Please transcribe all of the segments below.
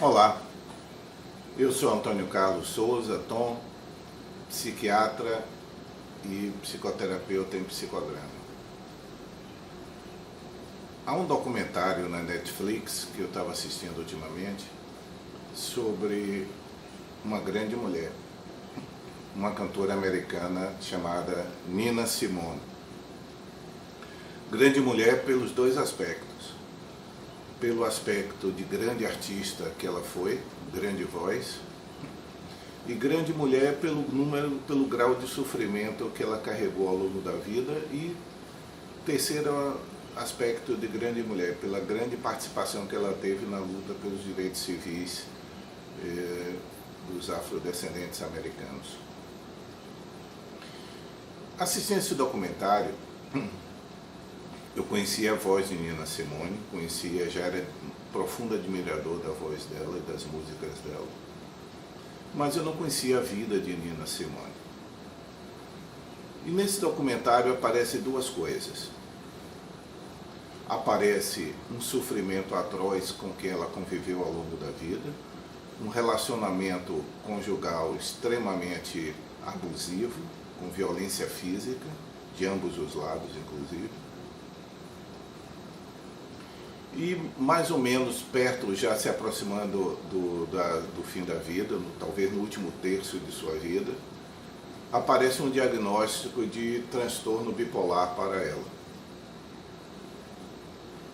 Olá, eu sou Antônio Carlos Souza, Tom, psiquiatra e psicoterapeuta em psicodrama. Há um documentário na Netflix que eu estava assistindo ultimamente sobre uma grande mulher, uma cantora americana chamada Nina Simone. Grande mulher pelos dois aspectos. Pelo aspecto de grande artista que ela foi, grande voz, e grande mulher pelo grau de sofrimento que ela carregou ao longo da vida, e terceiro aspecto de grande mulher, pela grande participação que ela teve na luta pelos direitos civis dos afrodescendentes americanos. Assistindo esse documentário, eu conhecia a voz de Nina Simone, já era profundo admirador da voz dela e das músicas dela, mas eu não conhecia a vida de Nina Simone. E nesse documentário aparecem duas coisas. Aparece um sofrimento atroz com que ela conviveu ao longo da vida, um relacionamento conjugal extremamente abusivo, com violência física, de ambos os lados inclusive. E mais ou menos perto, já se aproximando do fim da vida, talvez no último terço de sua vida, aparece um diagnóstico de transtorno bipolar para ela.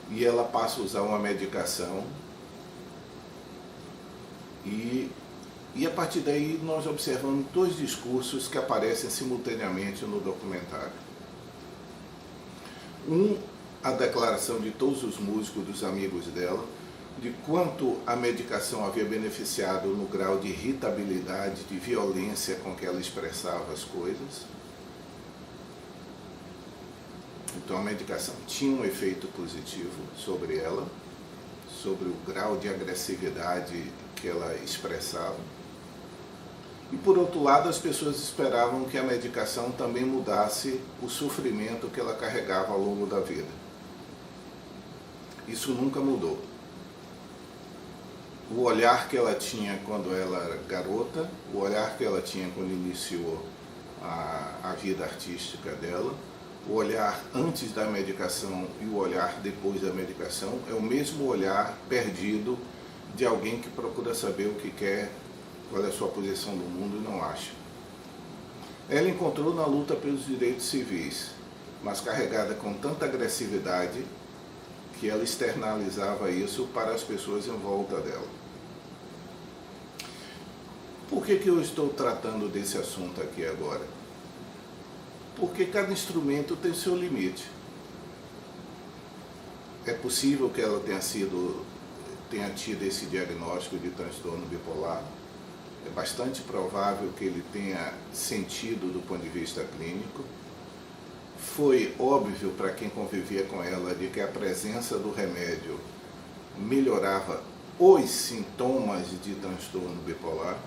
E ela passa a usar uma medicação e a partir daí nós observamos dois discursos que aparecem simultaneamente no documentário. A declaração de todos os músicos, dos amigos dela, de quanto a medicação havia beneficiado no grau de irritabilidade, de violência com que ela expressava as coisas. Então a medicação tinha um efeito positivo sobre ela, sobre o grau de agressividade que ela expressava. E por outro lado, as pessoas esperavam que a medicação também mudasse o sofrimento que ela carregava ao longo da vida. Isso nunca mudou. O olhar que ela tinha quando ela era garota, o olhar que ela tinha quando iniciou a vida artística dela, o olhar antes da medicação e o olhar depois da medicação é o mesmo olhar perdido de alguém que procura saber o que quer, qual é a sua posição no mundo e não acha. Ela encontrou na luta pelos direitos civis, mas carregada com tanta agressividade que ela externalizava isso para as pessoas em volta dela. Por que eu estou tratando desse assunto aqui agora? Porque cada instrumento tem seu limite. É possível que ela tenha tido esse diagnóstico de transtorno bipolar. É bastante provável que ele tenha sentido do ponto de vista clínico. Foi óbvio para quem convivia com ela de que a presença do remédio melhorava os sintomas de transtorno bipolar,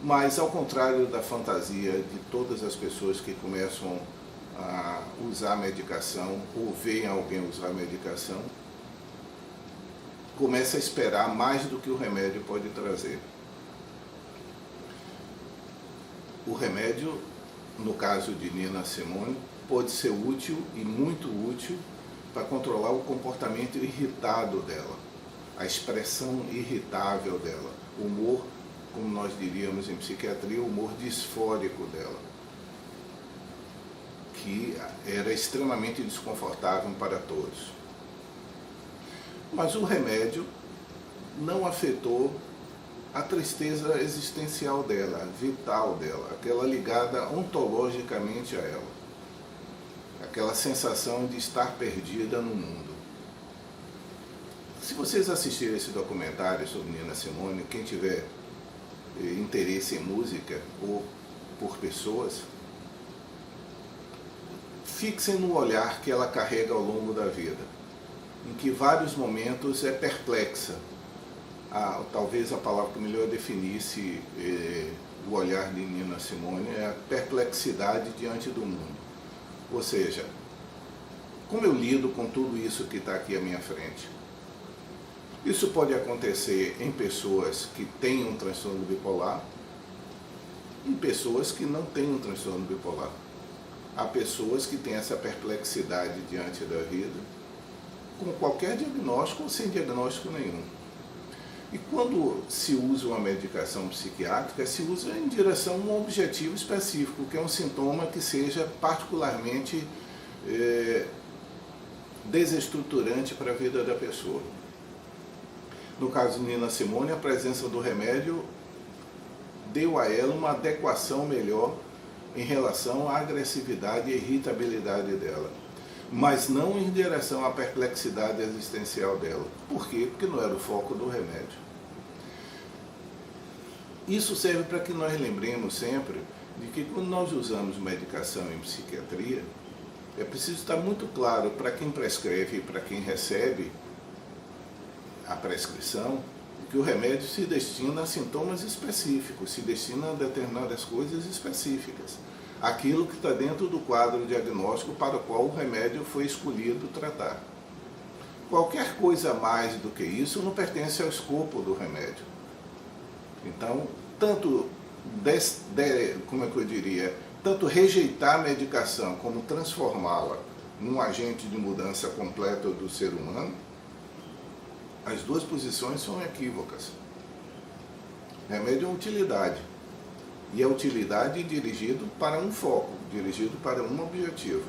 mas ao contrário da fantasia de todas as pessoas que começam a usar a medicação ou veem alguém usar a medicação, começa a esperar mais do que o remédio pode trazer. O remédio, no caso de Nina Simone, pode ser útil e muito útil para controlar o comportamento irritado dela, a expressão irritável dela, o humor, como nós diríamos em psiquiatria, o humor disfórico dela, que era extremamente desconfortável para todos. Mas o remédio não afetou a tristeza existencial dela, vital dela, aquela ligada ontologicamente a ela, aquela sensação de estar perdida no mundo. Se vocês assistirem esse documentário sobre Nina Simone, quem tiver interesse em música ou por pessoas, fixem no olhar que ela carrega ao longo da vida, em que vários momentos é perplexa. Talvez a palavra que melhor definisse o olhar de Nina Simone é a perplexidade diante do mundo. Ou seja, como eu lido com tudo isso que está aqui à minha frente? Isso pode acontecer em pessoas que têm um transtorno bipolar e pessoas que não têm um transtorno bipolar. Há pessoas que têm essa perplexidade diante da vida, com qualquer diagnóstico ou sem diagnóstico nenhum. E quando se usa uma medicação psiquiátrica, se usa em direção a um objetivo específico, que é um sintoma que seja particularmente desestruturante para a vida da pessoa. No caso de Nina Simone, a presença do remédio deu a ela uma adequação melhor em relação à agressividade e irritabilidade dela, mas não em direção à perplexidade existencial dela. Por quê? Porque não era o foco do remédio. Isso serve para que nós lembremos sempre de que quando nós usamos medicação em psiquiatria, é preciso estar muito claro para quem prescreve e para quem recebe a prescrição, que o remédio se destina a sintomas específicos, se destina a determinadas coisas específicas. Aquilo que está dentro do quadro diagnóstico para o qual o remédio foi escolhido tratar. Qualquer coisa mais do que isso não pertence ao escopo do remédio. Então, tanto tanto rejeitar a medicação como transformá-la num agente de mudança completa do ser humano, as duas posições são equívocas. Remédio é utilidade. E a utilidade dirigido para um foco, dirigido para um objetivo.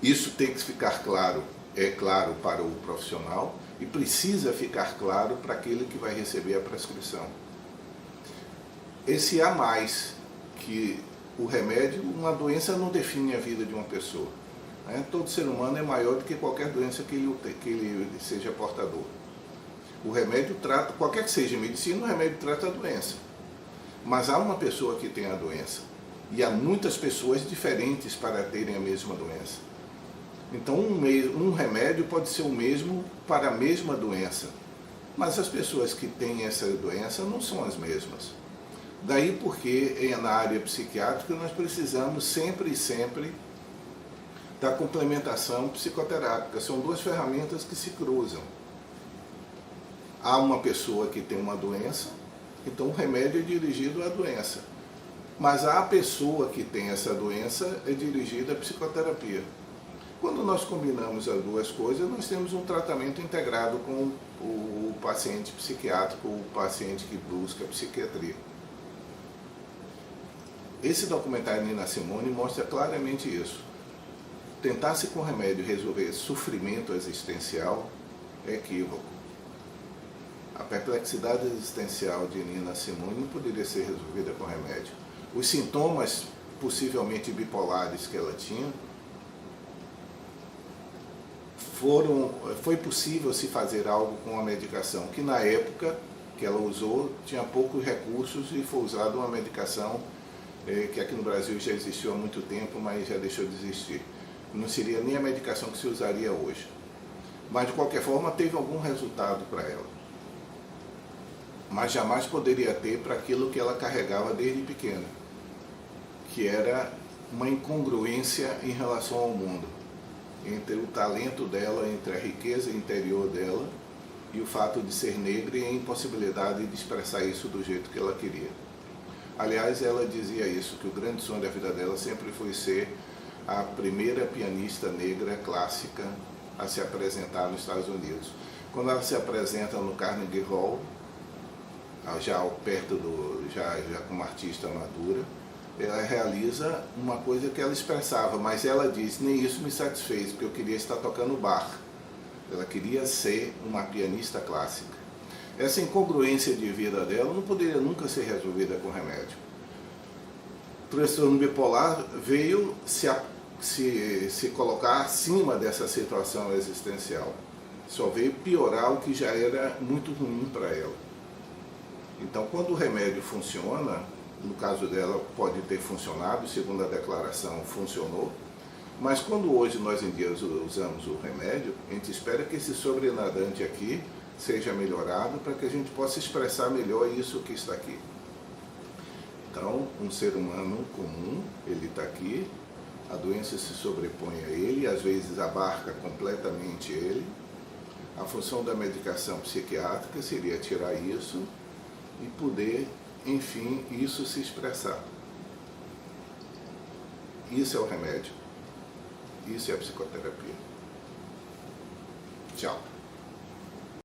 Isso tem que ficar claro, é claro para o profissional e precisa ficar claro para aquele que vai receber a prescrição. Esse a mais que o remédio, uma doença não define a vida de uma pessoa. Todo ser humano é maior do que qualquer doença que ele seja portador. O remédio trata, qualquer que seja a medicina, o remédio trata a doença. Mas há uma pessoa que tem a doença. E há muitas pessoas diferentes para terem a mesma doença. Então um remédio pode ser o mesmo para a mesma doença. Mas as pessoas que têm essa doença não são as mesmas. Daí porque na área psiquiátrica nós precisamos sempre da complementação psicoterápica. São duas ferramentas que se cruzam. Há uma pessoa que tem uma doença, então o remédio é dirigido à doença. Mas a pessoa que tem essa doença é dirigida à psicoterapia. Quando nós combinamos as duas coisas, nós temos um tratamento integrado com o paciente psiquiátrico, o paciente que busca psiquiatria. Esse documentário de Nina Simone mostra claramente isso. Tentar-se com remédio resolver sofrimento existencial é equívoco. A perplexidade existencial de Nina Simone não poderia ser resolvida com remédio. Os sintomas possivelmente bipolares que ela tinha, foi possível se fazer algo com a medicação, que na época que ela usou tinha poucos recursos e foi usada uma medicação que aqui no Brasil já existiu há muito tempo, mas já deixou de existir. Não seria nem a medicação que se usaria hoje. Mas, de qualquer forma, teve algum resultado para ela. Mas jamais poderia ter para aquilo que ela carregava desde pequena, que era uma incongruência em relação ao mundo, entre o talento dela, entre a riqueza interior dela e o fato de ser negra e a impossibilidade de expressar isso do jeito que ela queria. Aliás, ela dizia isso, que o grande sonho da vida dela sempre foi ser a primeira pianista negra clássica a se apresentar nos Estados Unidos. Quando ela se apresenta no Carnegie Hall, já como artista madura, ela realiza uma coisa que ela expressava, mas ela diz, nem isso me satisfez, porque eu queria estar tocando Bach. Ela queria ser uma pianista clássica. Essa incongruência de vida dela não poderia nunca ser resolvida com remédio. O transtorno bipolar veio se colocar acima dessa situação existencial. Só veio piorar o que já era muito ruim para ela. Então, quando o remédio funciona, no caso dela pode ter funcionado, segundo a declaração funcionou, mas quando hoje nós em dia usamos o remédio, a gente espera que esse sobrenadante aqui seja melhorado para que a gente possa expressar melhor isso que está aqui. Então, um ser humano comum, ele está aqui, a doença se sobrepõe a ele, às vezes abarca completamente ele, A função da medicação psiquiátrica seria tirar isso e poder, enfim, isso se expressar. Isso é o remédio. Isso é a psicoterapia. Tchau.